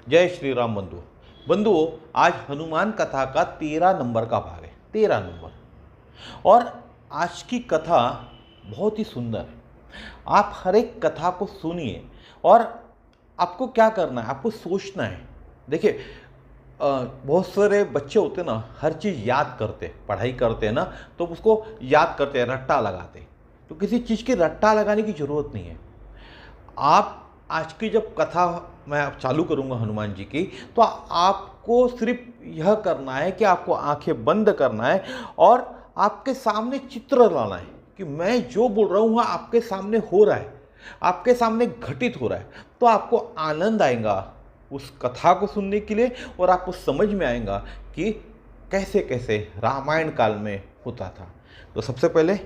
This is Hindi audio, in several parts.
जय श्री राम बंधुओं। बंधुओं, आज हनुमान कथा का 13 नंबर का भाग है। 13 नंबर। और आज की कथा बहुत ही सुंदर है। आप हर एक कथा को सुनिए और आपको क्या करना है, आपको सोचना है। देखिए, बहुत सारे बच्चे होते हैं ना, हर चीज़ याद करते, पढ़ाई करते हैं ना, तो उसको याद करते हैं, रट्टा लगाते। तो किसी चीज़ की रट्टा लगाने की ज़रूरत नहीं है। आप आज की जब कथा मैं चालू करूंगा हनुमान जी की, तो आपको सिर्फ यह करना है कि आपको आंखें बंद करना है और आपके सामने चित्र लाना है कि मैं जो बोल रहा हूँ वह आपके सामने हो रहा है, आपके सामने घटित हो रहा है। तो आपको आनंद आएगा उस कथा को सुनने के लिए और आपको समझ में आएगा कि कैसे कैसे रामायण काल में होता था। तो सबसे पहले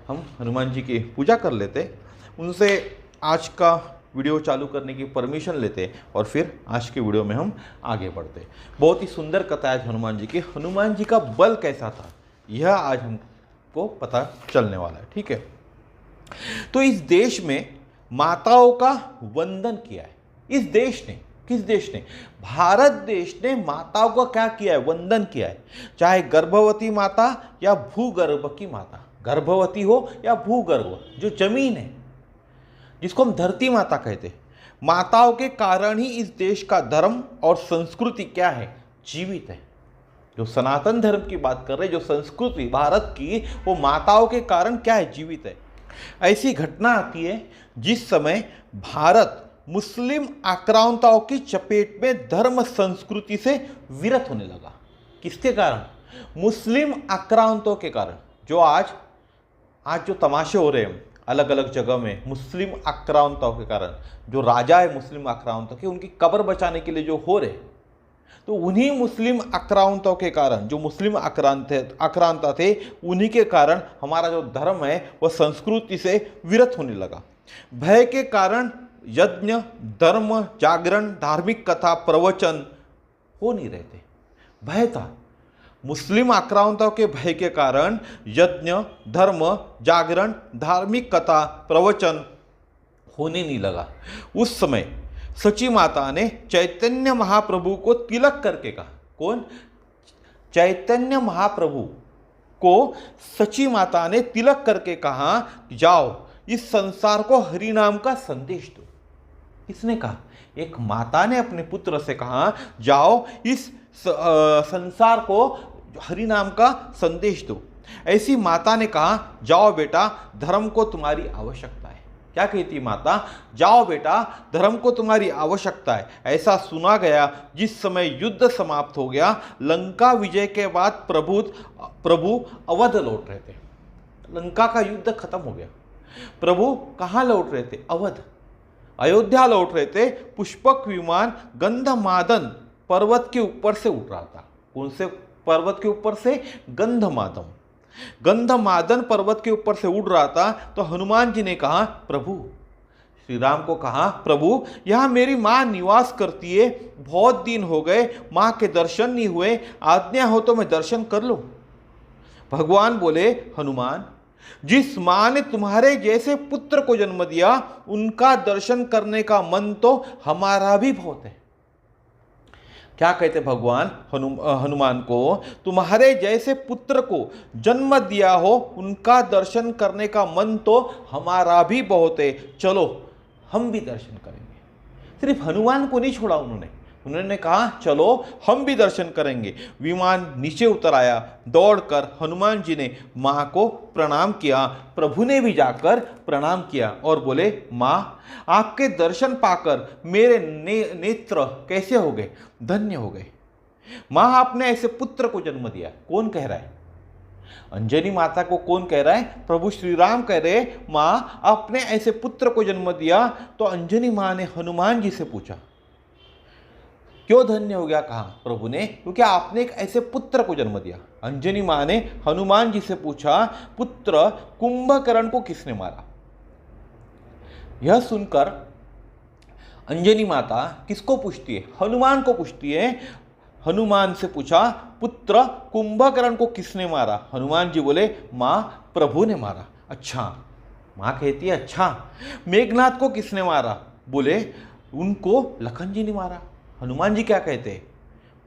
हम हनुमान जी की पूजा कर लेते, उनसे आज का वीडियो चालू करने की परमिशन लेते और फिर आज के वीडियो में हम आगे बढ़ते। बहुत ही सुंदर कथा है हनुमान जी की। हनुमान जी का बल कैसा था यह आज हमको पता चलने वाला है। ठीक है, तो इस देश में माताओं का वंदन किया है। इस देश ने, किस देश ने? भारत देश ने माताओं का क्या किया है? वंदन किया है। चाहे गर्भवती माता या भूगर्भ की माता, गर्भवती हो या भूगर्भ, जो जमीन है जिसको हम धरती माता कहते हैं, माताओं के कारण ही इस देश का धर्म और संस्कृति क्या है? जीवित है। जो सनातन धर्म की बात कर रहे हैं, जो संस्कृति भारत की, वो माताओं के कारण क्या है? जीवित है। ऐसी घटना आती है जिस समय भारत मुस्लिम आक्रांताओं की चपेट में धर्म संस्कृति से विरत होने लगा। किसके कारण? मुस्लिम आक्रांतों के कारण। जो आज जो तमाशे हो रहे हैं अलग अलग जगह में, मुस्लिम आक्रांताओं के कारण, जो राजा है मुस्लिम आक्रांताओं के, उनकी कब्र बचाने के लिए जो हो रहे, तो उन्हीं मुस्लिम आक्रांताओं के कारण, जो मुस्लिम आक्रांता थे, उन्हीं के कारण हमारा जो धर्म है वह संस्कृति से विरत होने लगा। भय के कारण यज्ञ, धर्म, जागरण, धार्मिक कथा, प्रवचन हो नहीं रहे थे। भय था। मुस्लिम आक्रांताओं के भय के कारण यज्ञ, धर्म, जागरण, धार्मिक कथा, प्रवचन होने नहीं लगा। उस समय सची माता ने चैतन्य महाप्रभु को तिलक करके कहा। कौन? चैतन्य महाप्रभु को सची माता ने तिलक करके कहा, जाओ इस संसार को हरि नाम का संदेश दो। किसने कहा? एक माता ने अपने पुत्र से कहा, जाओ इस संसार को हरि नाम का संदेश दो। ऐसी माता ने कहा, जाओ बेटा, धर्म को तुम्हारी आवश्यकता है। क्या कहती माता? जाओ बेटा, धर्म को तुम्हारी आवश्यकता है। ऐसा सुना गया जिस समय युद्ध समाप्त हो गया, लंका विजय के बाद प्रभु अवध लौट रहे थे। लंका का युद्ध खत्म हो गया। प्रभु कहाँ लौट रहे थे? अवध, अयोध्या लौट रहे थे। पुष्पक विमान गंधमादन पर्वत के ऊपर से उड़ रहा था। कौन से पर्वत के ऊपर से? गंधमादन पर्वत के ऊपर से उड़ रहा था। तो हनुमान जी ने कहा, प्रभु, श्री राम को कहा, प्रभु यहां मेरी मां निवास करती है, बहुत दिन हो गए मां के दर्शन नहीं हुए, आज्ञा हो तो मैं दर्शन कर लूं। भगवान बोले, हनुमान, जिस मां ने तुम्हारे जैसे पुत्र को जन्म दिया, उनका दर्शन करने का मन तो हमारा भी बहुत है। क्या कहते भगवान हनुमान को? तुम्हारे जैसे पुत्र को जन्म दिया हो, उनका दर्शन करने का मन तो हमारा भी बहुत है, चलो हम भी दर्शन करेंगे। सिर्फ हनुमान को नहीं छोड़ा उन्होंने कहा, चलो हम भी दर्शन करेंगे। विमान नीचे उतर आया। दौड़कर हनुमान जी ने माँ को प्रणाम किया। प्रभु ने भी जाकर प्रणाम किया और बोले, माँ, आपके दर्शन पाकर मेरे नेत्र कैसे हो गए? धन्य हो गए। माँ, आपने ऐसे पुत्र को जन्म दिया। कौन कह रहा है? अंजनी माता को कौन कह रहा है? प्रभु श्री राम कह रहे, माँ, आपने ऐसे पुत्र को जन्म दिया। तो अंजनी माँ ने हनुमान जी से पूछा, क्यों धन्य हो गया? कहा प्रभु ने, क्योंकि आपने एक ऐसे पुत्र को जन्म दिया। अंजनी मां ने हनुमान जी से पूछा, पुत्र कुंभकर्ण को किसने मारा? यह सुनकर अंजनी माता किसको पूछती है? हनुमान को पूछती है। हनुमान से पूछा, पुत्र कुंभकर्ण को किसने मारा? हनुमान जी बोले, मां, प्रभु ने मारा। अच्छा। मां कहती है, अच्छा, मेघनाथ को किसने मारा? बोले, उनको लखन जी ने मारा। हनुमान जी क्या कहते हैं?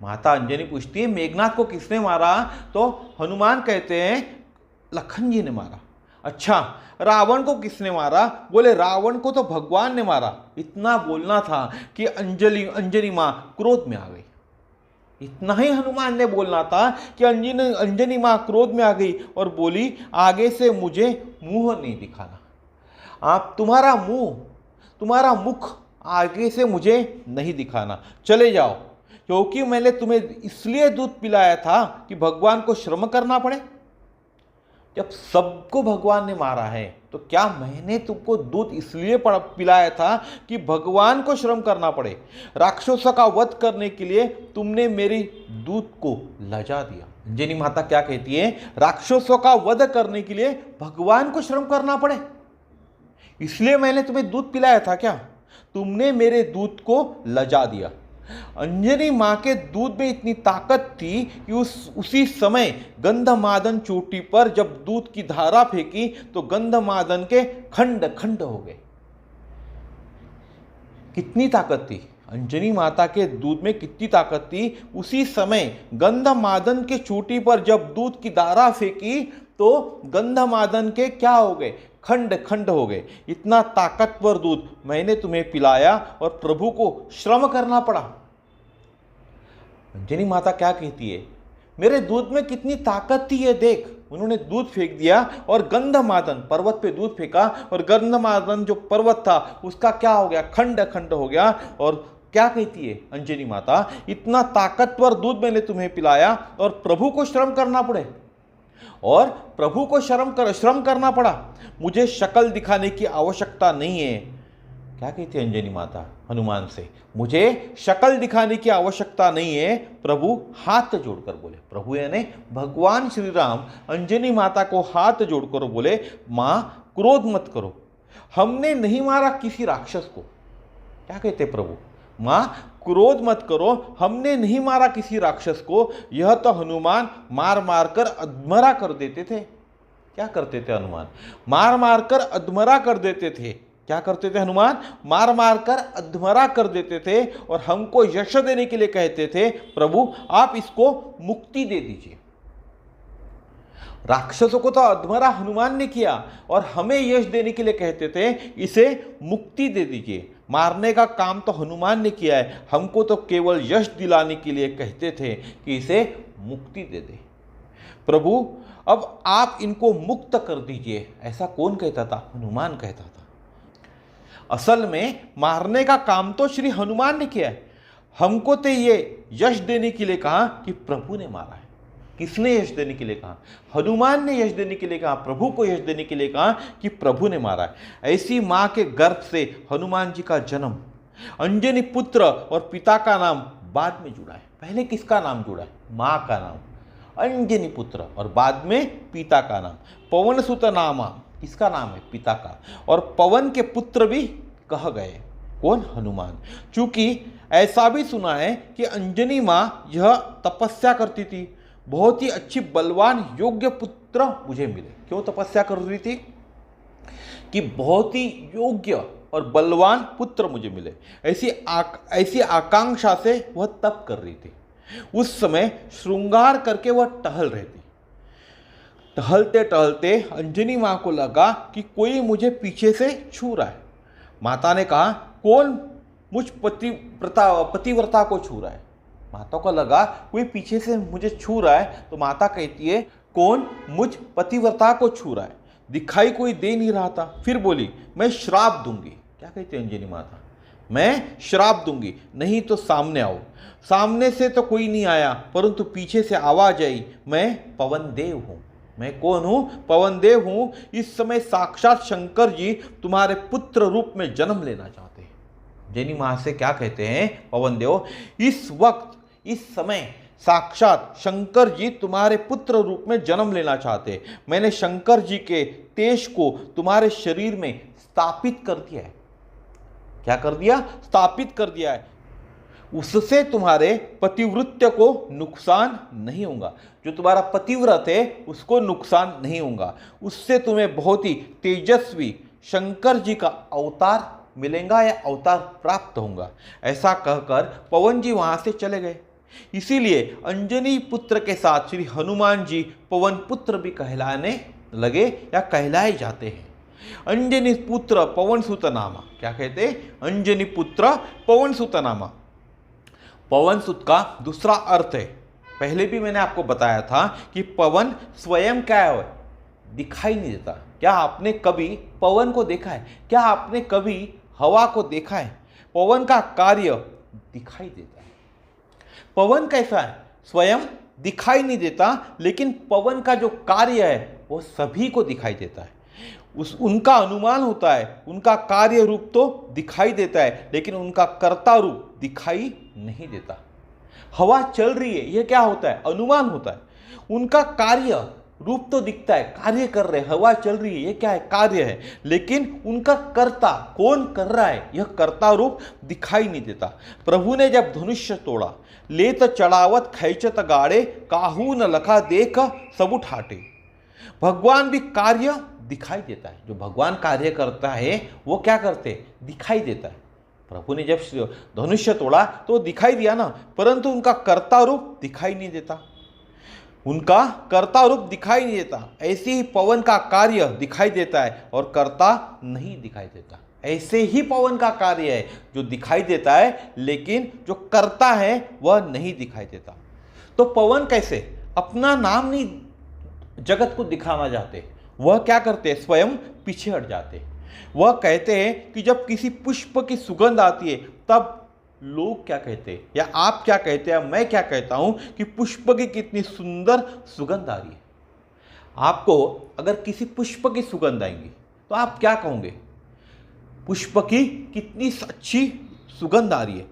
माता अंजनी पूछती है मेघनाथ को किसने मारा? तो हनुमान कहते हैं लखन जी ने मारा। अच्छा, रावण को किसने मारा? बोले रावण को तो भगवान ने मारा। इतना बोलना था कि अंजनी माँ क्रोध में आ गई। इतना ही हनुमान ने बोलना था कि अंजनी माँ क्रोध में आ गई और बोली आगे से मुझे मुंह नहीं दिखाना। आप तुम्हारा मुख आगे से मुझे नहीं दिखाना, चले जाओ, क्योंकि मैंने तुम्हें इसलिए दूध पिलाया था कि भगवान को श्रम करना पड़े। जब सबको भगवान ने मारा है तो क्या मैंने तुमको दूध इसलिए पिलाया था कि भगवान को श्रम करना पड़े? राक्षसों का वध करने के लिए तुमने मेरी दूध को लजा दिया। अंजनी माता क्या कहती है? राक्षसों का वध करने के लिए भगवान को श्रम करना पड़े, इसलिए मैंने तुम्हें दूध पिलाया था क्या? तुमने मेरे दूध को लजा दिया। अंजनी माँ के दूध में इतनी ताकत थी कि उसी समय गंधमादन चोटी पर जब दूध की धारा फेंकी तो गंधमादन के खंड खंड हो गए। कितनी ताकत थी अंजनी माता के दूध में, कितनी ताकत थी! उसी समय गंधमादन के चोटी पर जब दूध की धारा फेंकी तो गंधमादन के क्या हो गए? खंड खंड हो गए। इतना ताकतवर दूध मैंने तुम्हें पिलाया और प्रभु को श्रम करना पड़ा। अंजनी माता क्या कहती है? मेरे दूध में कितनी ताकत थी ये देख। उन्होंने दूध फेंक दिया और गंधमादन पर्वत पे दूध फेंका और गंधमादन जो पर्वत था उसका क्या हो गया? खंड खंड हो गया। और क्या कहती है अंजनी माता? इतना ताकतवर दूध मैंने तुम्हें पिलाया और प्रभु को श्रम करना पड़े, और प्रभु को श्रम करना पड़ा। मुझे शक्ल दिखाने की आवश्यकता नहीं है। क्या कहती है अंजनी माता हनुमान से? मुझे शक्ल दिखाने की आवश्यकता नहीं है। प्रभु हाथ जोड़कर बोले, प्रभु यानी भगवान श्री राम अंजनी माता को हाथ जोड़कर बोले, माँ क्रोध मत करो, हमने नहीं मारा किसी राक्षस को। क्या कहते प्रभु? माँ क्रोध मत करो, हमने नहीं मारा किसी राक्षस को। यह तो हनुमान मार मार कर अधमरा कर देते थे। क्या करते थे हनुमान? मार मार कर अधमरा कर देते थे। क्या करते थे हनुमान? मार मार कर अधमरा कर देते थे और हमको यश देने के लिए कहते थे, प्रभु आप इसको मुक्ति दे दीजिए। राक्षसों को तो अधमरा हनुमान ने किया और हमें यश देने के लिए कहते थे, इसे मुक्ति दे दीजिए। मारने का काम तो हनुमान ने किया है, हमको तो केवल यश दिलाने के लिए कहते थे कि इसे मुक्ति दे दे। प्रभु अब आप इनको मुक्त कर दीजिए। ऐसा कौन कहता था? हनुमान कहता था। असल में मारने का काम तो श्री हनुमान ने किया है, हमको तो ये यश देने के लिए कहा कि प्रभु ने मारा है। किसने यश देने के लिए कहा? हनुमान ने यश देने के लिए कहा, प्रभु को यश देने के लिए कहा कि प्रभु ने मारा है। ऐसी माँ के गर्भ से हनुमान जी का जन्म, अंजनी पुत्र और पिता का नाम बाद में जुड़ा है। पहले किसका नाम जुड़ा है? माँ का नाम अंजनी पुत्र और बाद में पिता का नाम पवन सुत नामा। किसका नाम है? पिता का। और पवन के पुत्र भी कह गए। कौन? हनुमान। चूंकि ऐसा भी सुना है कि अंजनी माँ यह तपस्या करती थी, बहुत ही अच्छी बलवान योग्य पुत्र मुझे मिले। क्यों तपस्या कर रही थी? कि बहुत ही योग्य और बलवान पुत्र मुझे मिले, ऐसी आकांक्षा से वह तप कर रही थी। उस समय श्रृंगार करके वह टहल रही थी। टहलते टहलते अंजनी माँ को लगा कि कोई मुझे पीछे से छू रहा है। माता ने कहा, कौन मुझ पतिव्रता को छू रहा है? माता को लगा कोई पीछे से मुझे छू रहा है, तो माता कहती है, कौन मुझ पतिव्रता को छू रहा है? दिखाई कोई दे नहीं रहा था। फिर बोली, मैं श्राप दूंगी। क्या कहती है अंजनी माता? मैं श्राप दूंगी, नहीं तो सामने आओ। सामने से तो कोई नहीं आया, परंतु पीछे से आवाज आई, मैं पवन देव हूँ। मैं कौन हूँ? पवन देव हूँ। इस समय साक्षात शंकर जी तुम्हारे पुत्र रूप में जन्म लेना चाहते हैं। अंजनी माँ से क्या कहते हैं पवन देव? इस वक्त इस समय साक्षात शंकर जी तुम्हारे पुत्र रूप में जन्म लेना चाहते। मैंने शंकर जी के तेज को तुम्हारे शरीर में स्थापित कर दिया है। क्या कर दिया? स्थापित कर दिया है। उससे तुम्हारे पतिव्रत्य को नुकसान नहीं होगा। जो तुम्हारा पतिव्रत है उसको नुकसान नहीं होगा। उससे तुम्हें बहुत ही तेजस्वी शंकर जी का अवतार मिलेगा या अवतार प्राप्त होगा। ऐसा कहकर पवन जी वहां से चले गए। इसीलिए अंजनी पुत्र के साथ श्री हनुमान जी पवन पुत्र भी कहलाने लगे या कहलाए जाते हैं। अंजनी पुत्र पवन सुत नामा, क्या कहते हैं? अंजनी पुत्र पवन सुत नामा। पवन सुत का दूसरा अर्थ है, पहले भी मैंने आपको बताया था कि पवन स्वयं क्या है? दिखाई नहीं देता। क्या आपने कभी पवन को देखा है? क्या आपने कभी हवा को देखा है? पवन का कार्य दिखाई देता है। पवन कैसा है? स्वयं दिखाई नहीं देता, लेकिन पवन का जो कार्य है वो सभी को दिखाई देता है। उनका अनुमान होता है, उनका कार्य रूप तो दिखाई देता है, लेकिन उनका कर्ता रूप दिखाई नहीं देता। हवा चल रही है, यह क्या होता है? अनुमान होता है। उनका कार्य रूप तो दिखता है, कार्य कर रहे हैं, हवा चल रही है, ये क्या है? कार्य है। लेकिन उनका कर्ता कौन कर रहा है, यह कर्ता रूप दिखाई नहीं देता। प्रभु ने जब धनुष्य तोड़ा, लेत चढ़ावत खैचत गाड़े, काहू न लखा देख सब ठाटे। भगवान भी कार्य दिखाई देता है। जो भगवान कार्य करता है वो क्या करते? दिखाई देता है। प्रभु ने जब धनुष्य तोड़ा तो दिखाई दिया ना, परंतु उनका कर्ता रूप दिखाई नहीं देता। उनका कर्ता रूप दिखाई नहीं देता। ऐसे ही पवन का कार्य दिखाई देता है और कर्ता नहीं दिखाई देता। ऐसे ही पवन का कार्य है जो दिखाई देता है, लेकिन जो कर्ता है वह नहीं दिखाई देता। तो पवन कैसे अपना नाम नहीं जगत को दिखाना चाहते, वह क्या करते? स्वयं पीछे हट जाते। वह कहते हैं कि जब किसी पुष्प की सुगंध आती है तब लोग क्या कहते हैं, या आप क्या कहते हैं, मैं क्या कहता हूं कि पुष्प की कितनी सुंदर सुगंध आ रही है। आपको अगर किसी पुष्प की सुगंध आएंगी तो आप क्या कहोगे? पुष्प की कितनी अच्छी सुगंध आ रही है,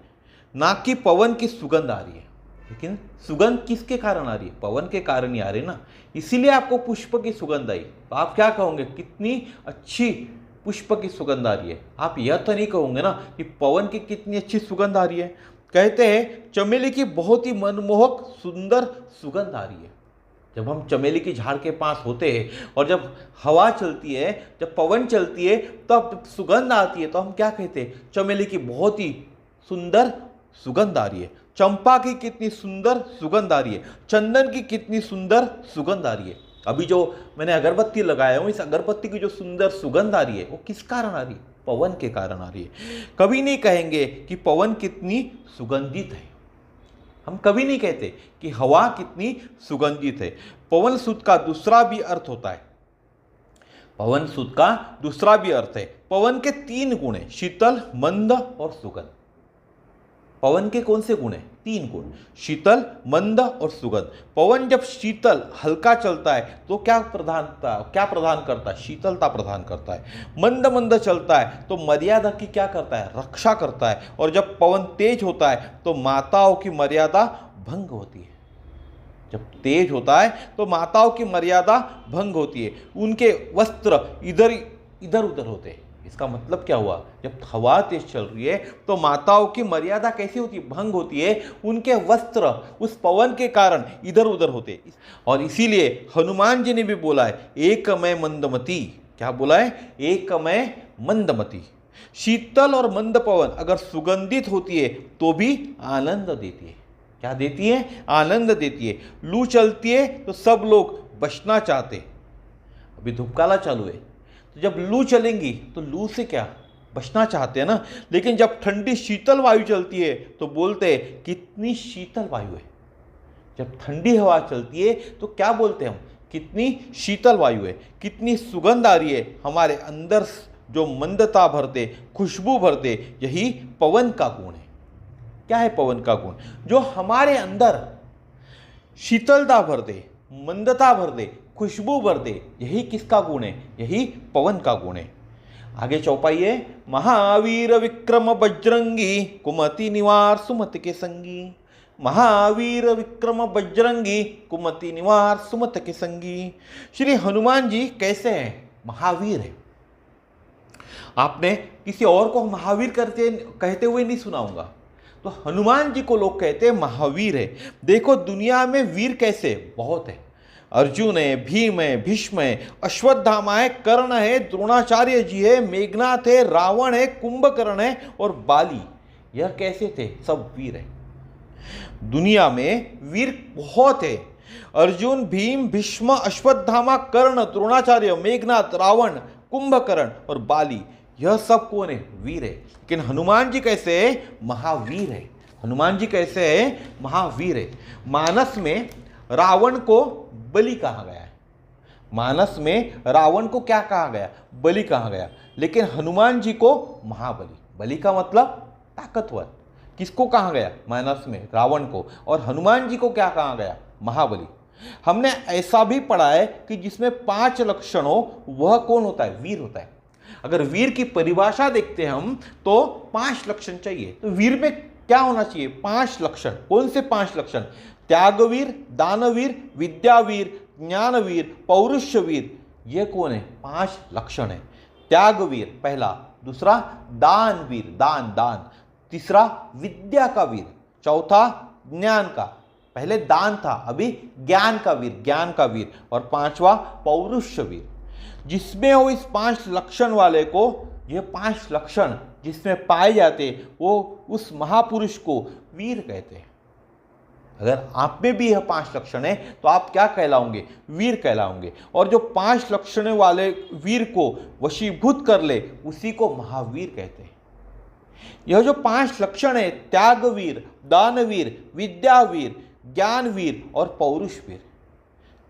ना कि पवन की सुगंध आ रही है। लेकिन सुगंध किसके कारण आ रही है? पवन के कारण ही आ रही है ना। इसीलिए आपको पुष्प की सुगंध आई तो आप क्या कहोगे? कितनी अच्छी पुष्प की सुगंध आ रही है। आप यह तो नहीं कहोगे ना कि पवन की कितनी अच्छी सुगंध आ रही है। कहते हैं चमेली की बहुत ही मनमोहक सुंदर सुगंध आ रही है। जब हम चमेली की झाड़ के पास होते हैं और जब हवा चलती है, जब पवन चलती है, तब सुगंध आती है तो हम क्या कहते हैं? चमेली की बहुत ही सुंदर सुगंध आ रही है। चंपा की कितनी सुंदर सुगंध आ रही है। चंदन की कितनी सुंदर सुगंध आ रही है। अभी जो मैंने अगरबत्ती लगाया हूं, इस अगरबत्ती की जो सुंदर सुगंध आ रही है वो किस कारण आ रही है? पवन के कारण आ रही है। कभी नहीं कहेंगे कि पवन कितनी सुगंधित है। हम कभी नहीं कहते कि हवा कितनी सुगंधित है। पवन सुत का दूसरा भी अर्थ होता है। पवन सुत का दूसरा भी अर्थ है। पवन के 3 गुण है, शीतल, मंद और सुगंध। पवन के कौन से गुण हैं? 3 गुण, शीतल, मंद और सुगंध। पवन जब शीतल हल्का चलता है तो क्या प्रदान करता है? शीतलता प्रदान करता है। मंद मंद चलता है तो मर्यादा की क्या करता है? रक्षा करता है। और जब पवन तेज होता है तो माताओं की मर्यादा भंग होती है। जब तेज होता है तो माताओं की मर्यादा भंग होती है, उनके वस्त्र इधर उधर होते हैं। इसका मतलब क्या हुआ? जब हवा तेज चल रही है तो माताओं की मर्यादा कैसी होती है? भंग होती है। उनके वस्त्र उस पवन के कारण इधर उधर होते। और इसीलिए हनुमान जी ने भी बोला है, एक मैं मंदमती। क्या बोला है? एक मैं मंदमती। शीतल और मंद पवन अगर सुगंधित होती है तो भी आनंद देती है। क्या देती है? आनंद देती है। लू चलती है तो सब लोग बचना चाहते। अभी धूपकाला चालू है तो जब लू चलेंगी तो लू से क्या बचना चाहते हैं ना। लेकिन जब ठंडी शीतल वायु चलती है तो बोलते हैं कितनी शीतल वायु है। जब ठंडी हवा चलती है तो क्या बोलते हैं हम? कितनी शीतल वायु है, कितनी सुगंध आ रही है। हमारे अंदर जो मंदता भर दे, खुशबू भर दे, यही पवन का गुण है। क्या है पवन का गुण? जो हमारे अंदर शीतलता भर दे, मंदता भर दे, खुशबू भर दे, यही किसका गुण है? यही पवन का गुण है। आगे चौपाई है, महावीर विक्रम बजरंगी, कुमति निवार सुमति के संगी। महावीर विक्रम बजरंगी, कुमति निवार सुमति के संगी। श्री हनुमान जी कैसे हैं? महावीर है। आपने किसी और को महावीर कहते हुए नहीं सुना होगा, तो हनुमान जी को लोग कहते हैं महावीर है। देखो दुनिया में वीर कैसे बहुत है। अर्जुन है, भीम है, भीष्म है, अश्वत्थामा है, कर्ण है, द्रोणाचार्य जी है, मेघनाथ है, रावण है, कुंभकर्ण है और बाली। यह कैसे थे? सब वीर है। दुनिया में वीर बहुत है। अर्जुन, भीम, भीष्म, अश्वत्थामा, कर्ण, द्रोणाचार्य, मेघनाथ, रावण, कुंभकर्ण और बाली, यह सब कौन है? वीर है। लेकिन हनुमान जी कैसे है? महावीर है। हनुमान जी कैसे है? महावीर है। मानस में रावण को बलि कहा गया है। मानस में रावण को क्या कहा गया? बलि कहा गया। लेकिन हनुमान जी को महाबली। बलि का मतलब ताकतवर। किसको कहा गया? मानस में रावण को। और हनुमान जी को क्या कहा गया? महाबली। हमने ऐसा भी पढ़ा है कि जिसमें 5 लक्षण हो वह कौन होता है? वीर होता है। अगर वीर की परिभाषा देखते हैं हम तो 5 लक्षण चाहिए। तो वीर में क्या होना चाहिए? 5 लक्षण। कौन से 5 लक्षण? त्यागवीर, दानवीर, विद्यावीर, ज्ञानवीर, पौरुषवीर। ये कौन है? 5 लक्षण है। त्यागवीर पहला, दूसरा दानवीर, दान। तीसरा विद्या का वीर, चौथा ज्ञान का, पहले दान था अभी ज्ञान का वीर, और 5वां पौरुषवीर। जिसमें हो इस 5 लक्षण वाले को, ये 5 लक्षण जिसमें पाए जाते वो उस महापुरुष को वीर कहते हैं। अगर आप में भी यह 5 लक्षण है तो आप क्या कहलाओगे? वीर कहलाओगे। और जो 5 लक्षण वाले वीर को वशीभूत कर ले उसी को महावीर कहते हैं। यह जो 5 लक्षण है, त्यागवीर, दानवीर, विद्यावीर, ज्ञानवीर और पौरुषवीर।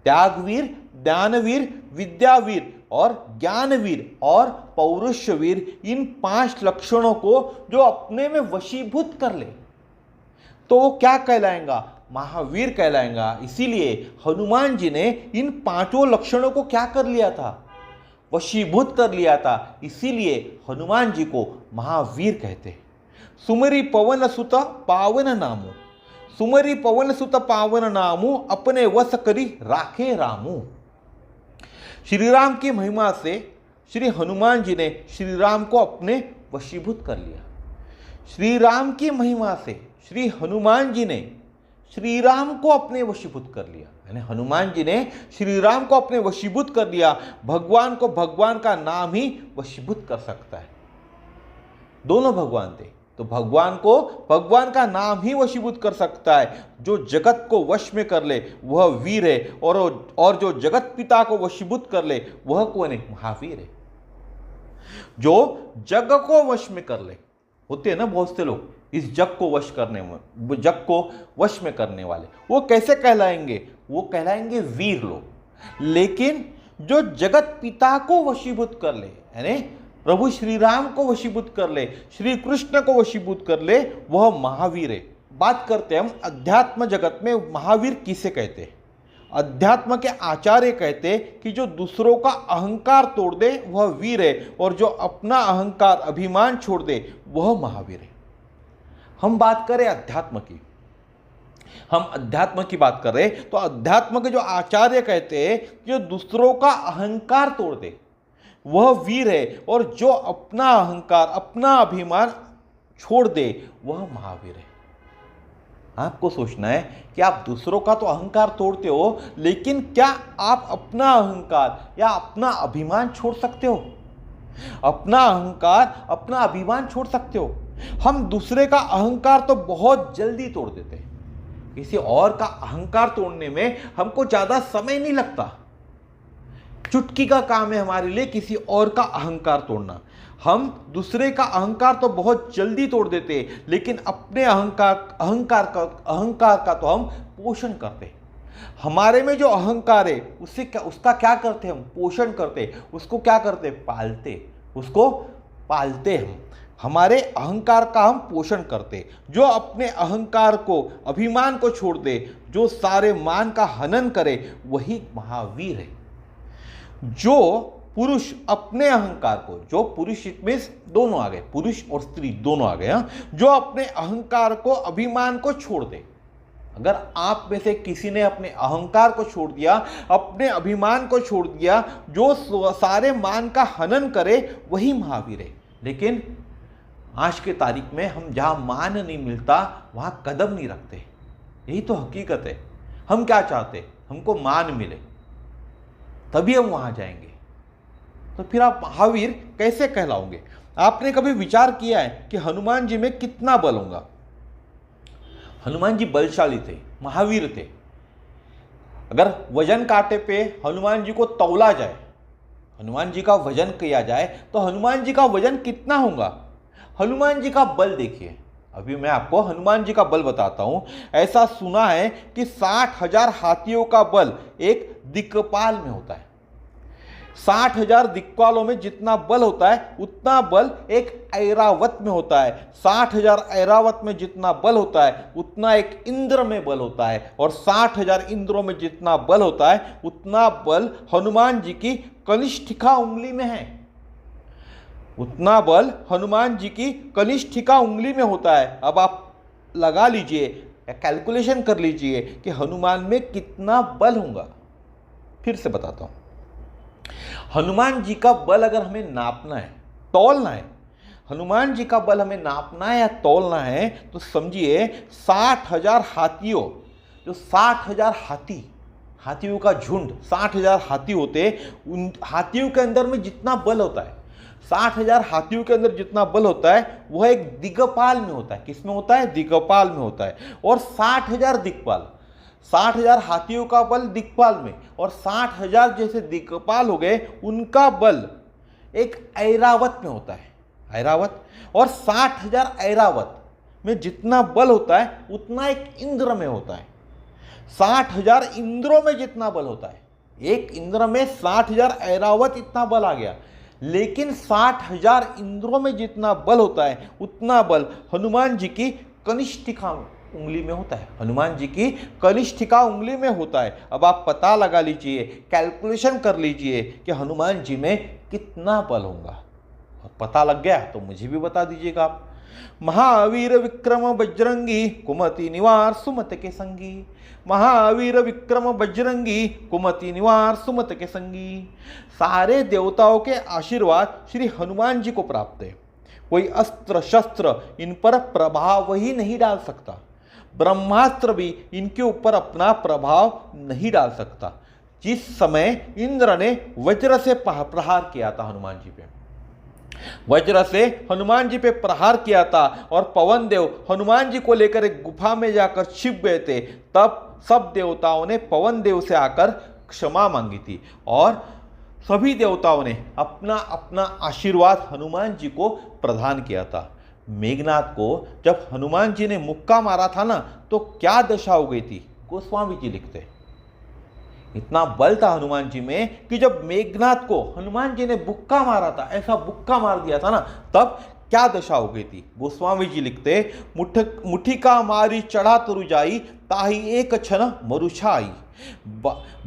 त्यागवीर, दानवीर, विद्यावीर और ज्ञानवीर और पौरुषवीर, इन 5 लक्षणों को जो अपने में वशीभूत कर ले तो वो क्या कहलाएगा? महावीर कहलाएगा। इसीलिए हनुमान जी ने इन 5 लक्षणों को क्या कर लिया था? वशीभूत कर लिया था। इसीलिए हनुमान जी को महावीर कहते हैं। सुमरी पवन सुत पावन नामू, सुमरी पवन सुत पावन नामू, अपने वश करी राखे रामू। श्री राम की महिमा से श्री हनुमान जी ने श्री राम को अपने वशीभूत कर लिया। श्री राम की महिमा से श्री हनुमान जी ने श्री राम को अपने वशीभूत कर लिया। यानी हनुमान जी ने श्री राम को अपने वशीभूत कर लिया। भगवान को भगवान का नाम ही वशीभूत कर सकता है। दोनों भगवान थे तो भगवान को भगवान का नाम ही वशीभूत कर सकता है। जो जगत को वश में कर ले वह वीर है, और जो जगत पिता को वशीभूत कर ले वह कौन है? महावीर है। जो जग को वश में कर ले, होते हैं ना बहुत से लोग इस जग को वश में करने वाले, वो कैसे कहलाएंगे? वो कहलाएंगे वीर लोग। लेकिन जो जगत पिता को वशीभूत कर ले, यानी प्रभु श्री राम को वशीभूत कर ले, श्री कृष्ण को वशीभूत कर ले, वह महावीर है। बात करते हैं हम अध्यात्म जगत में महावीर किसे कहते हैं? अध्यात्म के आचार्य कहते कि जो दूसरों का अहंकार तोड़ दे वह वीर है, और जो अपना अहंकार अभिमान छोड़ दे वह महावीर है। हम बात करें अध्यात्म की, हम अध्यात्म की बात कर रहे तो अध्यात्म के जो आचार्य कहते हैं जो दूसरों का अहंकार तोड़ दे वह वीर है, और जो अपना अहंकार अपना अभिमान छोड़ दे वह महावीर है। आपको सोचना है कि आप दूसरों का तो अहंकार तोड़ते हो, लेकिन क्या आप अपना अहंकार या अपना अभिमान छोड़ सकते हो? अपना अहंकार अपना अभिमान छोड़ सकते हो? हम दूसरे का अहंकार तो बहुत जल्दी तोड़ देते हैं। किसी और का अहंकार तोड़ने में हमको ज्यादा समय नहीं लगता। चुटकी का काम है हमारे लिए किसी और का अहंकार तोड़ना। हम दूसरे का अहंकार तो बहुत जल्दी तोड़ देते हैं, लेकिन अपने अहंकार का तो हम पोषण करते हैं। हमारे में जो अहंकार है उसका क्या करते हैं? हम पोषण करते, उसको क्या करते? उसको पालते हम। हमारे अहंकार का हम पोषण करते। जो अपने अहंकार को अभिमान को छोड़ दे, जो सारे मान का हनन करे वही महावीर है। जो पुरुष अपने अहंकार को, जो पुरुष मीन्स दोनों आ गए, पुरुष और स्त्री दोनों आ गए, जो अपने अहंकार को अभिमान को छोड़ दे। अगर आप में से किसी ने अपने अहंकार को छोड़ दिया, अपने अभिमान को छोड़ दिया, जो सारे मान का हनन करे वही महावीर है। लेकिन आज के तारीख में हम जहां मान नहीं मिलता वहां कदम नहीं रखते। यही तो हकीकत है। हम क्या चाहते? हमको मान मिले, तभी हम वहां जाएंगे। तो फिर आप महावीर कैसे कहलाओगे? आपने कभी विचार किया है कि हनुमान जी में कितना बल होगा? हनुमान जी बलशाली थे, महावीर थे। अगर वजन कांटे पे हनुमान जी को तौला जाए, हनुमान जी का वजन किया जाए, तो हनुमान जी का वजन कितना होगा? हनुमान जी का बल देखिए। अभी मैं आपको हनुमान जी का बल बताता हूं। ऐसा सुना है कि 60,000 हाथियों का बल एक दिक्पाल में होता है। 60,000 दिक्पालों में जितना बल होता है उतना बल एक ऐरावत में होता है। 60,000 ऐरावत में जितना बल होता है उतना एक इंद्र में बल होता है, और 60,000 इंद्रों में जितना बल होता है उतना बल हनुमान जी की कनिष्ठिका उंगली में है। उतना बल हनुमान जी की कनिष्ठिका उंगली में होता है। अब आप लगा लीजिए या कैलकुलेशन कर लीजिए कि हनुमान में कितना बल होगा। फिर से बताता हूं, हनुमान जी का बल अगर हमें नापना है, तौलना है, हनुमान जी का बल हमें नापना है या तौलना है, तो समझिए 60,000 हाथियों, जो 60,000 हाथियों का झुंड, 60,000 हाथी होते, उन हाथियों के अंदर में जितना बल होता है, 60,000 हाथियों के अंदर जितना बल होता है वह एक दिक्पाल में होता है। किस में होता है? दिक्पाल में होता है। और 60,000 दिक्पाल, 60,000 हाथियों का बल दिक्पाल में, और 60,000 जैसे दिक्पाल हो गए उनका बल एक ऐरावत में होता है। ऐरावत, और 60,000 ऐरावत में जितना बल होता है उतना एक इंद्र में होता है। 60,000 इंद्रों में जितना बल होता है, एक इंद्र में 60,000 ऐरावत इतना बल आ गया। लेकिन 60,000 इंद्रों में जितना बल होता है उतना बल हनुमान जी की कनिष्ठिका उंगली में होता है। हनुमान जी की कनिष्ठिका उंगली में होता है। अब आप पता लगा लीजिए, कैलकुलेशन कर लीजिए कि हनुमान जी में कितना बल होगा। और पता लग गया तो मुझे भी बता दीजिएगा आप। महावीर विक्रम बजरंगी, कुमति निवार सुमत के संगी। महावीर विक्रम बजरंगी, कुमति निवार सुमत के संगी। सारे देवताओं के आशीर्वाद श्री हनुमान जी को प्राप्त है। कोई अस्त्र शस्त्र इन पर प्रभाव ही नहीं डाल सकता। ब्रह्मास्त्र भी इनके ऊपर अपना प्रभाव नहीं डाल सकता। जिस समय इंद्र ने वज्र से प्रहार किया था हनुमान जी पे, वज्र से हनुमान जी पे प्रहार किया था, और पवन देव हनुमान जी को लेकर एक गुफा में जाकर छिप गए थे, तब सब देवताओं ने पवन देव से आकर क्षमा मांगी थी, और सभी देवताओं ने अपना अपना आशीर्वाद हनुमान जी को प्रदान किया था। मेघनाथ को जब हनुमान जी ने मुक्का मारा था ना, तो क्या दशा हो गई थी? गोस्वामी जी लिखते, इतना बल था हनुमान जी में कि जब मेघनाथ को हनुमान जी ने बुक्का मारा था, ऐसा बुक्का मार दिया था ना, तब क्या दशा हो गई थी? गोस्वामी जी लिखते, मुठिका मारी चढ़ा तरु जाई, ताही एक क्षण मरुछाई।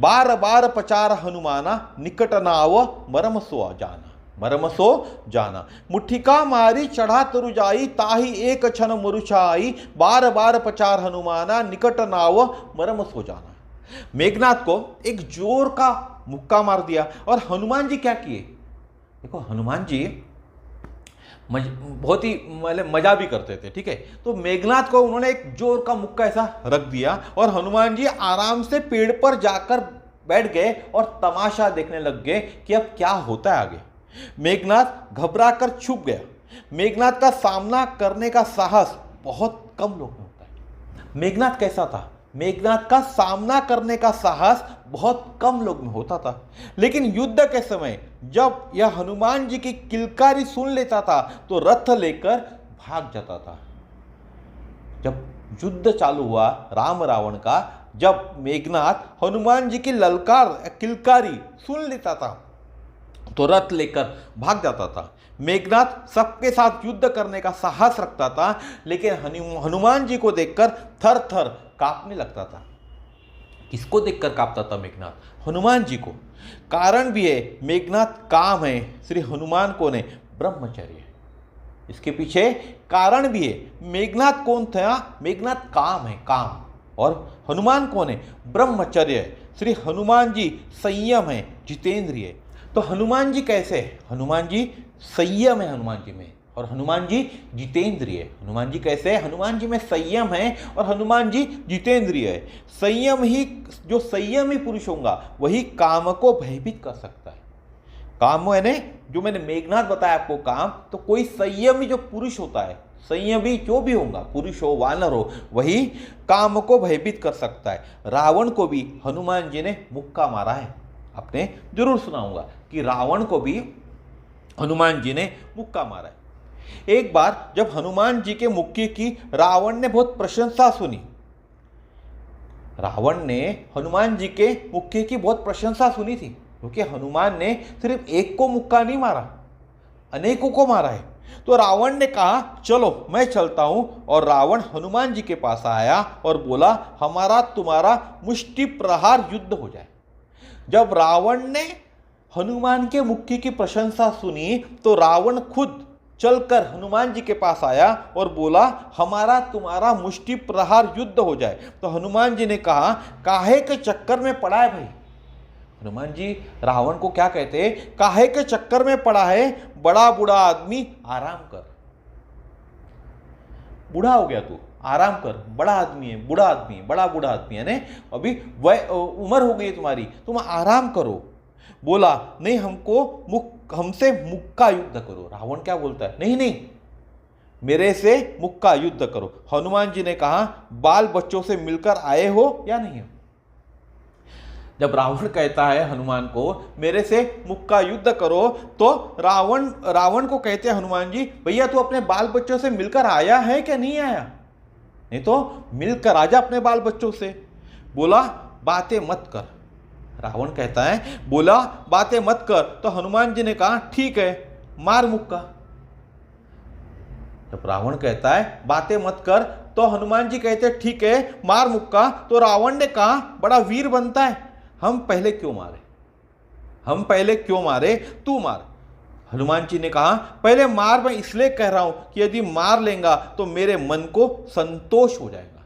बार बार पचार हनुमाना, निकट नाव मरम सो जाना। मरम सो जाना। मुठिका मारी चढ़ा तरु जाई, ताही एक क्षण मरुछाई। बार बार पचार हनुमाना, निकट नाव मरम सो जाना। मेघनाथ को एक जोर का मुक्का मार दिया, और हनुमान जी क्या किए? देखो, हनुमान जी बहुत ही मजा भी करते थे, ठीक है। तो मेघनाथ को उन्होंने एक जोर का मुक्का ऐसा रख दिया, और हनुमान जी आराम से पेड़ पर जाकर बैठ गए और तमाशा देखने लग गए कि अब क्या होता है आगे। मेघनाथ घबराकर छुप गया। मेघनाथ का सामना करने का साहस बहुत कम लोगों में होता है। मेघनाथ कैसा था? मेघनाथ का सामना करने का साहस बहुत कम लोग में होता था। लेकिन युद्ध के समय जब यह हनुमान जी की किलकारी सुन लेता था तो रथ लेकर भाग जाता था। जब युद्ध चालू हुआ राम रावण का, जब मेघनाथ हनुमान जी की ललकार किलकारी सुन लेता था तो रथ लेकर भाग जाता था। मेघनाथ सबके साथ युद्ध करने का साहस रखता था, लेकिन हनुमान जी को देखकर थर थर कांपने लगता था। किसको देखकर कांपता था मेघनाथ? हनुमान जी को। कारण भी है, मेघनाथ काम है श्री हनुमान को ने ब्रह्मचर्य। इसके पीछे कारण भी है। मेघनाथ कौन था? मेघनाथ काम है, काम। और हनुमान कौन है? ब्रह्मचर्य। श्री हनुमान जी संयम है, जितेंद्रिय। तो हनुमान जी कैसे है? हनुमान जी संयम है। हनुमान जी में और हनुमान जी जितेंद्रिय। हनुमान जी कैसे है? हनुमान जी में संयम है और हनुमान जी जितेंद्रिय है। संयम ही, जो संयमी पुरुष होगा वही काम को भयभीत कर सकता है। काम यानी जो मैंने मेघनाथ बताया आपको काम, तो कोई संयमी जो पुरुष होता है, संयमी जो भी होगा, पुरुष हो वानर हो, वही काम को भयभीत कर सकता है। रावण को भी हनुमान जी ने मुक्का मारा है। आपने जरूर सुना होगा कि रावण को भी हनुमान जी ने मुक्का मारा है। एक बार जब हनुमान जी के मुक्के की रावण ने बहुत प्रशंसा सुनी, रावण ने हनुमान जी के मुक्के की बहुत प्रशंसा सुनी थी, क्योंकि हनुमान ने सिर्फ एक को मुक्का नहीं मारा, अनेकों को मारा है। तो रावण ने कहा चलो मैं चलता हूं, और रावण हनुमान जी के पास आया और बोला हमारा तुम्हारा मुष्टि प्रहार युद्ध हो जाए। जब रावण ने हनुमान के मुक्के की प्रशंसा सुनी तो रावण खुद चलकर हनुमान जी के पास आया और बोला हमारा तुम्हारा मुष्टि प्रहार युद्ध हो जाए। तो हनुमान जी ने कहा काहे के चक्कर में पड़ा है भाई? हनुमान जी रावण को क्या कहते हैं? काहे के चक्कर में पड़ा है, बड़ा बूढ़ा आदमी, आराम कर। बूढ़ा हो गया तू, आराम कर। बड़ा आदमी है, बूढ़ा आदमी है, बड़ा बूढ़ा आदमी है ने, अभी वह उम्र हो गई तुम्हारी, तुम आराम करो। बोला नहीं, हमसे मुक्का युद्ध करो। रावण क्या बोलता है? नहीं नहीं, मेरे से मुक्का युद्ध करो। हनुमान जी ने कहा बाल बच्चों से मिलकर आए हो या नहीं हो? जब रावण कहता है हनुमान को मेरे से मुक्का युद्ध करो, तो रावण को कहते हैं हनुमान जी भैया तू अपने बाल बच्चों से मिलकर आया है क्या नहीं आया? नहीं तो मिलकर आजा अपने बाल बच्चों से। बोला बातें मत कर। रावण कहता है बोला बातें मत कर। तो हनुमान जी ने कहा ठीक है, मार मुक्का। जब रावण कहता है बातें मत कर, तो हनुमान जी कहते हैं ठीक है, मार मुक्का। तो रावण ने कहा बड़ा वीर बनता है, हम पहले क्यों मारे? हम पहले क्यों मारे? तू मार। हनुमान जी ने कहा पहले मार, मैं इसलिए कह रहा हूं कि यदि मार लेगा तो मेरे मन को संतोष हो जाएगा।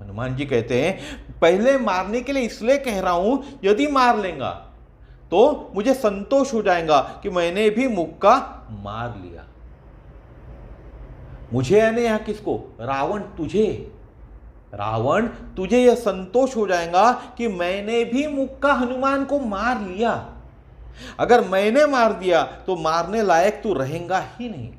हनुमान जी कहते हैं पहले मारने के लिए इसलिए कह रहा हूं, यदि मार लेगा तो मुझे संतोष हो जाएगा कि मैंने भी मुक्का मार लिया। मुझे यानी यहां किसको? रावण तुझे। रावण तुझे यह संतोष हो जाएगा कि मैंने भी मुक्का हनुमान को मार लिया। अगर मैंने मार दिया तो मारने लायक तू रहेगा ही नहीं।